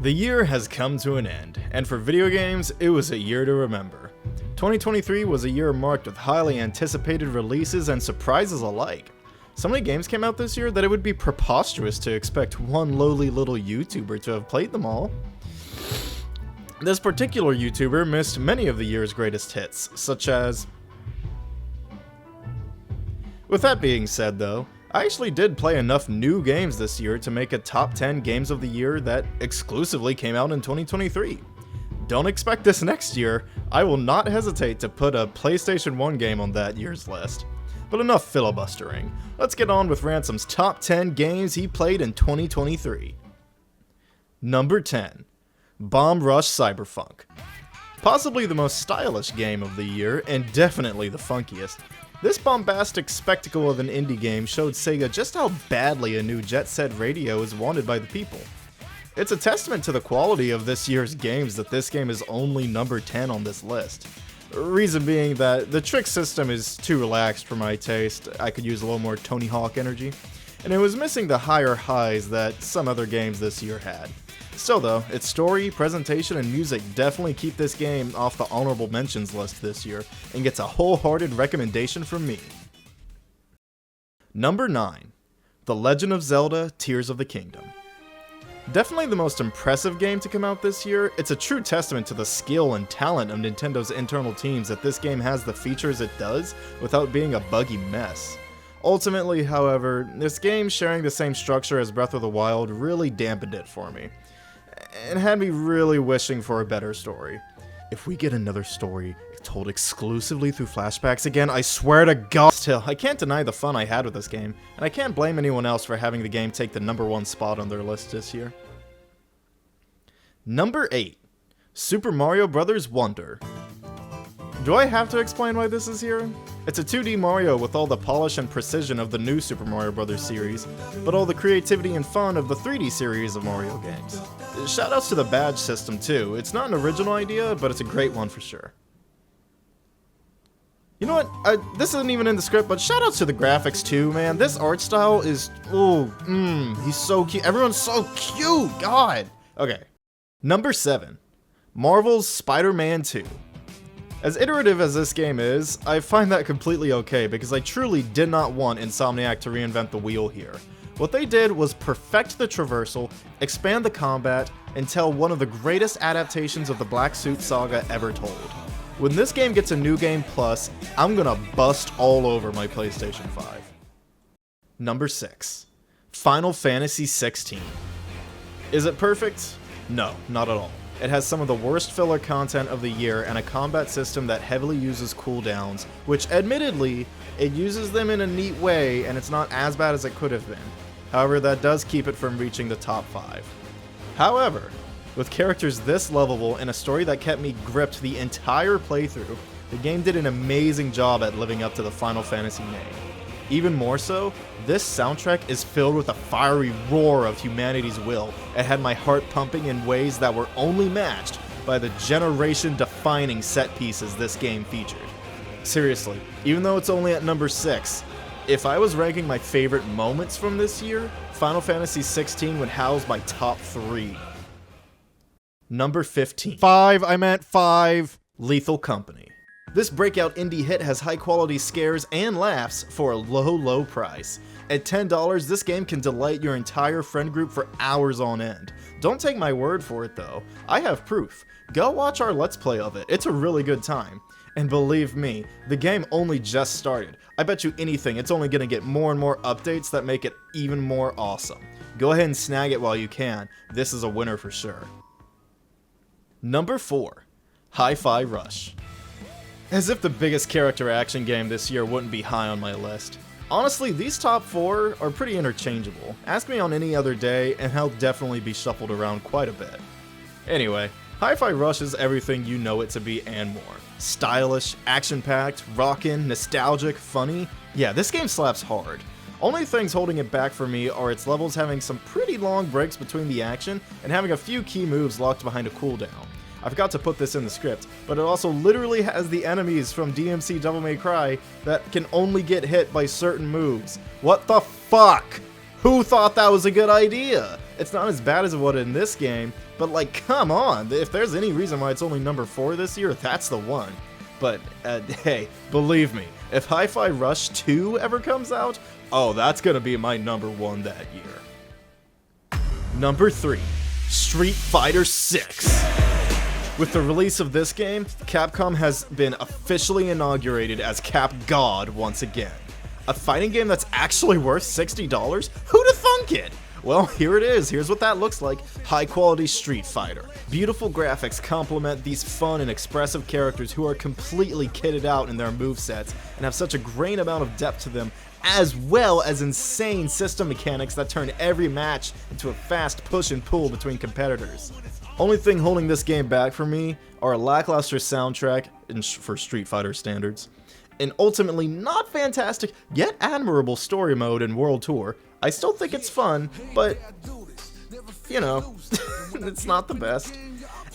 The year has come to an end, and for video games, it was a year to remember. 2023 was a year marked with highly anticipated releases and surprises alike. So many games came out this year that it would be preposterous to expect one lowly little YouTuber to have played them all. This particular YouTuber missed many of the year's greatest hits, such as... With that being said though, I actually did play enough new games this year to make a top 10 games of the year that exclusively came out in 2023. Don't expect this next year, I will not hesitate to put a PlayStation 1 game on that year's list. But enough filibustering, let's get on with Ransom's top 10 games he played in 2023. Number 10. Bomb Rush Cyberpunk. Possibly the most stylish game of the year, and definitely the funkiest. This bombastic spectacle of an indie game showed Sega just how badly a new jet set radio is wanted by the people. It's a testament to the quality of this year's games that this game is only number 10 on this list. Reason being that the trick system is too relaxed for my taste, I could use a little more Tony Hawk energy, and it was missing the higher highs that some other games this year had. Still though, its story, presentation, and music definitely keep this game off the honorable mentions list this year, and gets a wholehearted recommendation from me. Number 9. The Legend of Zelda: Tears of the Kingdom. Definitely the most impressive game to come out this year. It's a true testament to the skill and talent of Nintendo's internal teams that this game has the features it does without being a buggy mess. Ultimately, however, this game sharing the same structure as Breath of the Wild really dampened it for me, and had me really wishing for a better story. If we get another story told exclusively through flashbacks again, I swear to God. Still, I can't deny the fun I had with this game, and I can't blame anyone else for having the game take the number 1 spot on their list this year. Number 8. Super Mario Bros. Wonder. Do I have to explain why this is here? It's a 2D Mario with all the polish and precision of the new Super Mario Bros. Series, but all the creativity and fun of the 3D series of Mario games. Shoutouts to the badge system too. It's not an original idea, but it's a great one for sure. You know what? This isn't even in the script, but shoutouts to the graphics too, man. This art style is... he's so cute. Everyone's so cute! God! Okay. Number 7. Marvel's Spider-Man 2. As iterative as this game is, I find that completely okay because I truly did not want Insomniac to reinvent the wheel here. What they did was perfect the traversal, expand the combat, and tell one of the greatest adaptations of the Black Suit Saga ever told. When this game gets a New Game Plus, I'm gonna bust all over my PlayStation 5. Number 6. Final Fantasy XVI. Is it perfect? No, not at all. It has some of the worst filler content of the year and a combat system that heavily uses cooldowns, which admittedly, it uses them in a neat way and it's not as bad as it could have been. However, that does keep it from reaching the top 5. However, with characters this lovable and a story that kept me gripped the entire playthrough, the game did an amazing job at living up to the Final Fantasy name. Even more so, this soundtrack is filled with a fiery roar of humanity's will. It had my heart pumping in ways that were only matched by the generation-defining set pieces this game featured. Seriously, even though it's only at number 6, if I was ranking my favorite moments from this year, Final Fantasy XVI would house my top 3. Number 15. 5. Lethal Company. This breakout indie hit has high-quality scares and laughs for a low price. At $10, this game can delight your entire friend group for hours on end. Don't take my word for it though, I have proof. Go watch our Let's Play of it, it's a really good time. And believe me, the game only just started. I bet you anything it's only gonna get more and more updates that make it even more awesome. Go ahead and snag it while you can, this is a winner for sure. Number 4. Hi-Fi Rush. As if the biggest character action game this year wouldn't be high on my list. Honestly, these top 4 are pretty interchangeable. Ask me on any other day and I'll definitely be shuffled around quite a bit. Anyway, Hi-Fi Rush is everything you know it to be and more. Stylish, action-packed, rockin', nostalgic, funny. Yeah, this game slaps hard. Only things holding it back for me are its levels having some pretty long breaks between the action and having a few key moves locked behind a cooldown. I forgot to put this in the script, but it also literally has the enemies from DMC devilmaycry that can only get hit by certain moves. What the fuck? Who thought that was a good idea? It's not as bad as what in this game, But like, come on, if there's any reason why it's only number 4 this year, that's the one. But hey, believe me, if Hi-Fi Rush 2 ever comes out, oh, that's gonna be my number 1 that year. Number 3, Street Fighter 6. With the release of this game, Capcom has been officially inaugurated as Cap God once again. A fighting game that's actually worth $60? Who'da thunk it? Well, here it is. Here's what that looks like. High quality Street Fighter. Beautiful graphics complement these fun and expressive characters who are completely kitted out in their movesets and have such a great amount of depth to them, as well as insane system mechanics that turn every match into a fast push and pull between competitors. Only thing holding this game back for me are a lackluster soundtrack for Street Fighter standards, an ultimately not fantastic yet admirable story mode and world tour. I still think it's fun, but you know, it's not the best.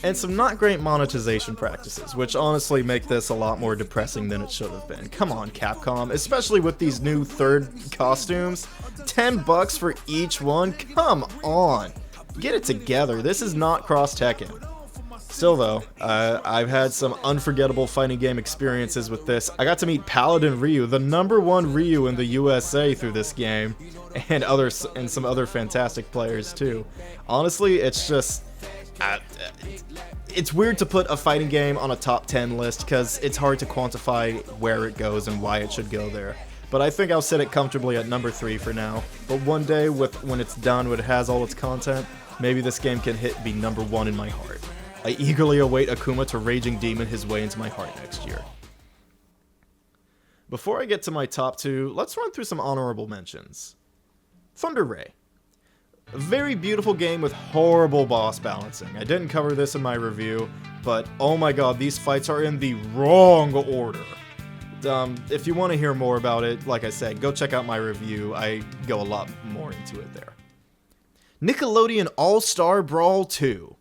And some not great monetization practices, which honestly make this a lot more depressing than it should have been. Come on, Capcom, especially with these new third costumes. $10 for each one? Come on. Get it together. This is not Cross Tekken. Still though, I've had some unforgettable fighting game experiences with this. I got to meet Paladin Ryu, the #1 Ryu in the USA through this game, and some other fantastic players too. Honestly, it's just it's weird to put a fighting game on a top 10 list because it's hard to quantify where it goes and why it should go there. But I think I'll set it comfortably at number 3 for now. But one day, when it's done, when it has all its content, maybe this game can be number 1 in my heart. I eagerly await Akuma to Raging Demon his way into my heart next year. Before I get to my top 2, let's run through some honorable mentions. Thunderray. A very beautiful game with horrible boss balancing. I didn't cover this in my review, but oh my god, these fights are in the wrong order. If you want to hear more about it, like I said, go check out my review. I go a lot more into it there. Nickelodeon All-Star Brawl 2.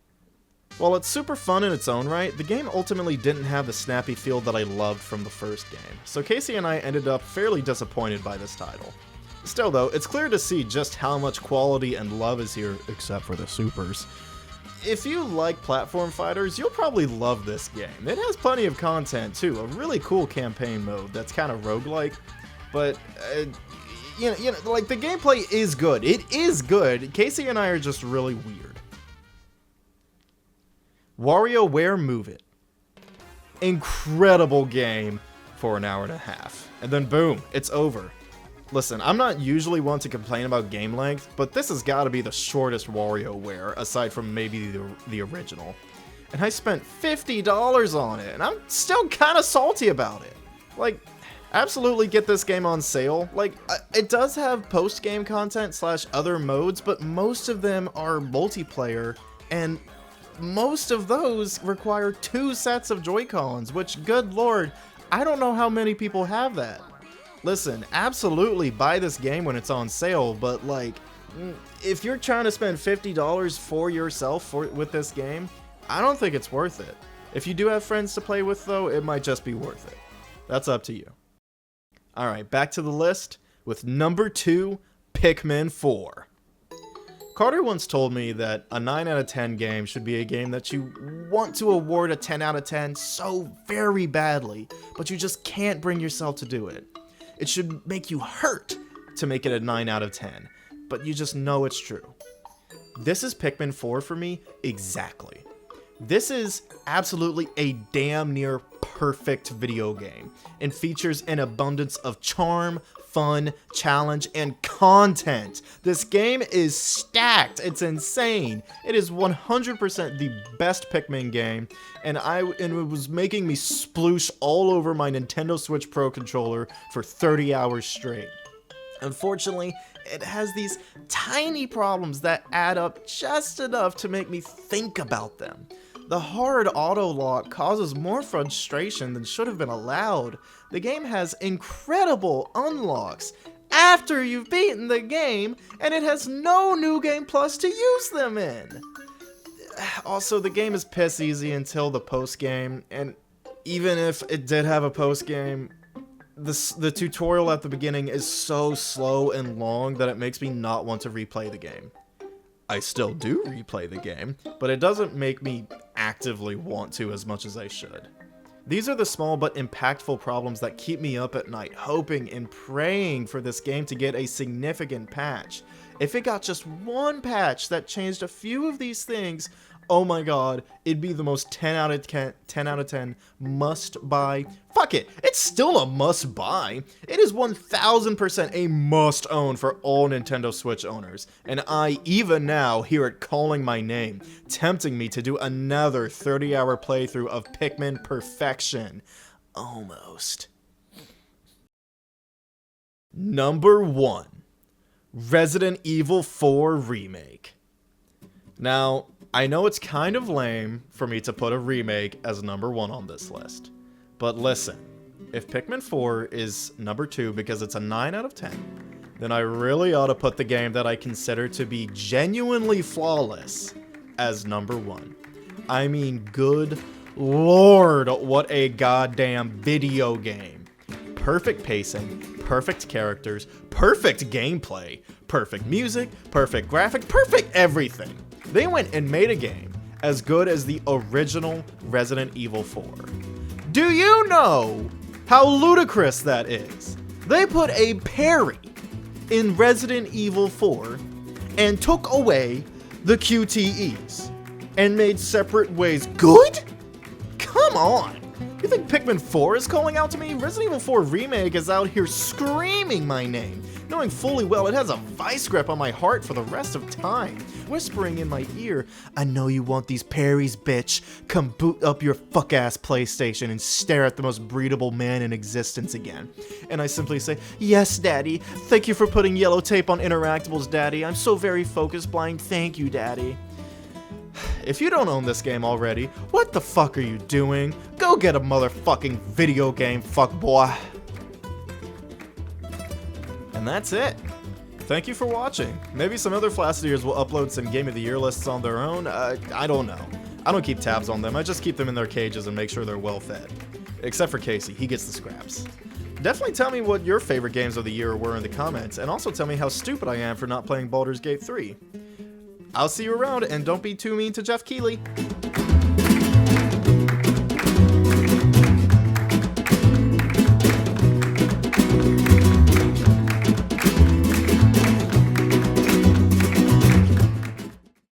While it's super fun in its own right, the game ultimately didn't have the snappy feel that I loved from the first game, so Casey and I ended up fairly disappointed by this title. Still though, it's clear to see just how much quality and love is here, except for the supers. If you like platform fighters, you'll probably love this game. It has plenty of content too, a really cool campaign mode that's kind of roguelike, but you know, like the gameplay is good. It is good. Casey and I are just really weird. WarioWare Move It. Incredible game for an hour and a half. And then boom, it's over. Listen, I'm not usually one to complain about game length, but this has got to be the shortest WarioWare, aside from maybe the original. And I spent $50 on it, and I'm still kind of salty about it. Like, absolutely get this game on sale. Like, it does have post-game content / other modes, but most of them are multiplayer, and most of those require 2 sets of Joy-Cons, which, good lord, I don't know how many people have that. Listen, absolutely buy this game when it's on sale, but like, if you're trying to spend $50 for yourself with this game, I don't think it's worth it. If you do have friends to play with though, it might just be worth it. That's up to you. Alright, back to the list with number 2, Pikmin 4. Carter once told me that a 9 out of 10 game should be a game that you want to award a 10 out of 10 so very badly, but you just can't bring yourself to do it. It should make you hurt to make it a 9 out of 10, but you just know it's true. This is Pikmin 4 for me, exactly. This is absolutely a damn near perfect video game, and features an abundance of charm, fun, challenge, and content. This game is stacked. It's insane. It is 100% the best Pikmin game, and it was making me sploosh all over my Nintendo Switch Pro controller for 30 hours straight. Unfortunately, it has these tiny problems that add up just enough to make me think about them. The hard auto-lock causes more frustration than should have been allowed. The game has incredible unlocks after you've beaten the game, and it has no New Game Plus to use them in. Also, the game is piss easy until the post-game, and even if it did have a post-game, the tutorial at the beginning is so slow and long that it makes me not want to replay the game. I still do replay the game, but it doesn't make me actively want to as much as I should. These are the small but impactful problems that keep me up at night, hoping and praying for this game to get a significant patch. If it got just one patch that changed a few of these things, oh my god, it'd be the most 10 out of 10 must buy. Fuck it, it's still a must buy. It is 1000% a must own for all Nintendo Switch owners. And I, even now, hear it calling my name, tempting me to do another 30-hour playthrough of Pikmin Perfection. Almost. Number 1. Resident Evil 4 Remake. Now, I know it's kind of lame for me to put a remake as number 1 on this list, but listen, if Pikmin 4 is number 2 because it's a 9 out of 10, then I really ought to put the game that I consider to be genuinely flawless as number 1. I mean, good lord, what a goddamn video game. Perfect pacing, perfect characters, perfect gameplay, perfect music, perfect graphics, perfect everything. They went and made a game as good as the original Resident Evil 4. Do you know how ludicrous that is? They put a parry in Resident Evil 4 and took away the QTEs and made separate ways good? Come on! You think Pikmin 4 is calling out to me? Resident Evil 4 Remake is out here screaming my name, knowing fully well it has a vice grip on my heart for the rest of time, whispering in my ear, I know you want these parries, bitch. Come boot up your fuck-ass PlayStation and stare at the most breedable man in existence again. And I simply say, yes, Daddy. Thank you for putting yellow tape on interactables, Daddy. I'm so very focus blind. Thank you, Daddy. If you don't own this game already, what the fuck are you doing? Go get a motherfucking video game, fuckboy. And that's it. Thank you for watching. Maybe some other Flaccideers will upload some Game of the Year lists on their own. I don't know. I don't keep tabs on them. I just keep them in their cages and make sure they're well fed. Except for Casey. He gets the scraps. Definitely tell me what your favorite games of the year were in the comments, and also tell me how stupid I am for not playing Baldur's Gate 3. I'll see you around, and don't be too mean to Jeff Keighley.